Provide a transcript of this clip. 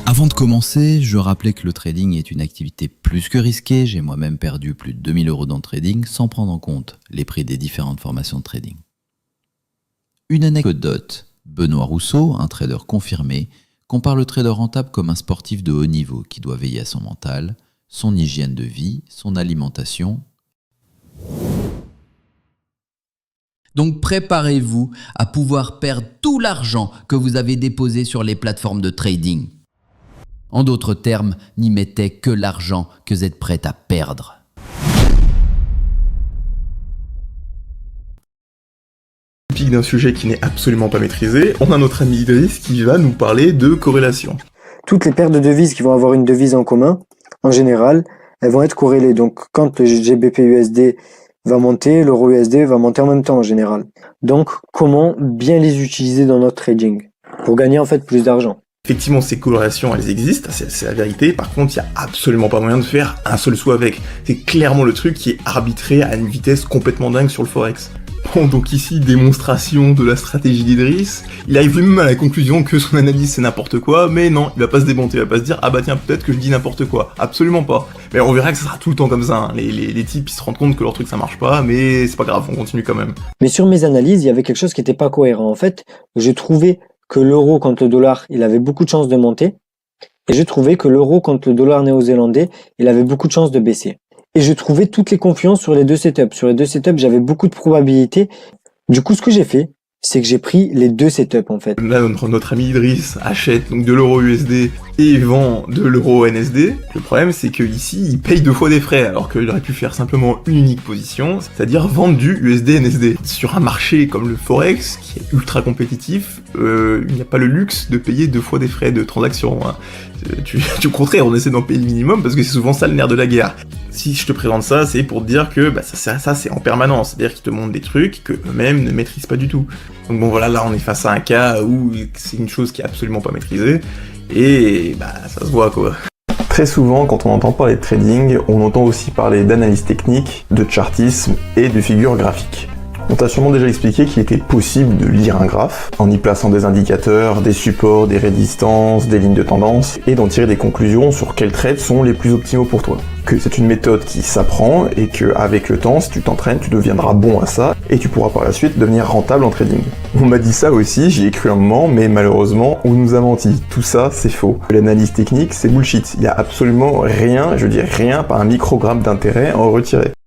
Avant de commencer, je rappelais que le trading est une activité plus que risquée. J'ai moi-même perdu plus de 2000 € dans le trading sans prendre en compte les prix des différentes formations de trading. Une anecdote. Benoît Rousseau, un trader confirmé, compare le trader rentable comme un sportif de haut niveau qui doit veiller à son mental, son hygiène de vie, son alimentation. Donc préparez-vous à pouvoir perdre tout l'argent que vous avez déposé sur les plateformes de trading. En d'autres termes, n'y mettez que l'argent que vous êtes prêt à perdre. Typique d'un sujet qui n'est absolument pas maîtrisé, on a notre ami Idriss qui va nous parler de corrélation. Toutes les paires de devises qui vont avoir une devise en commun, en général, elles vont être corrélées. Donc quand le GBP USD va monter, l'euro USD va monter en même temps en général. Donc comment bien les utiliser dans notre trading pour gagner en fait plus d'argent. Effectivement, ces corrélations, elles existent, c'est la vérité. Par contre, il n'y a absolument pas moyen de faire un seul saut avec. C'est clairement le truc qui est arbitré à une vitesse complètement dingue sur le Forex. Bon, donc ici, démonstration de la stratégie d'Idriss. Il arrive lui-même à la conclusion que son analyse c'est n'importe quoi, mais non, il va pas se démonter, il va pas se dire « Ah bah tiens, peut-être que je dis n'importe quoi ». Absolument pas. Mais on verra que ça sera tout le temps comme ça, hein. Les types, ils se rendent compte que leur truc ça marche pas, mais c'est pas grave, on continue quand même. Mais sur mes analyses, il y avait quelque chose qui n'était pas cohérent. En fait, je trouvais que l'euro contre le dollar, il avait beaucoup de chances de monter. Et je trouvais que l'euro contre le dollar néo-zélandais, il avait beaucoup de chances de baisser. Et je trouvais toutes les confiances sur les deux setups. Sur les deux setups, j'avais beaucoup de probabilités. Du coup, ce que j'ai fait, c'est que j'ai pris les deux setups en fait. Là, notre ami Idriss achète donc de l'euro USD et vend de l'euro NSD. Le problème, c'est que ici, il paye 2 fois des frais, alors qu'il aurait pu faire simplement une unique position, c'est-à-dire vendre du USD NSD. Sur un marché comme le Forex, qui est ultra compétitif, il n'y a pas le luxe de payer 2 fois des frais de transaction, hein. Au contraire, on essaie d'en payer le minimum parce que c'est souvent ça le nerf de la guerre. Si je te présente ça, c'est pour te dire que ça c'est en permanence, c'est-à-dire qu'ils te montrent des trucs que eux-mêmes ne maîtrisent pas du tout. Donc bon voilà, là on est face à un cas où c'est une chose qui est absolument pas maîtrisée, et ça se voit quoi. Très souvent, quand on entend parler de trading, on entend aussi parler d'analyse technique, de chartisme et de figures graphiques. On t'a sûrement déjà expliqué qu'il était possible de lire un graphe en y plaçant des indicateurs, des supports, des résistances, des lignes de tendance et d'en tirer des conclusions sur quels trades sont les plus optimaux pour toi. Que c'est une méthode qui s'apprend et que avec le temps, si tu t'entraînes, tu deviendras bon à ça et tu pourras par la suite devenir rentable en trading. On m'a dit ça aussi, j'y ai cru un moment, mais malheureusement, on nous a menti. Tout ça, c'est faux. L'analyse technique, c'est bullshit. Il y a absolument rien, je dis rien, pas un microgramme d'intérêt à en retirer.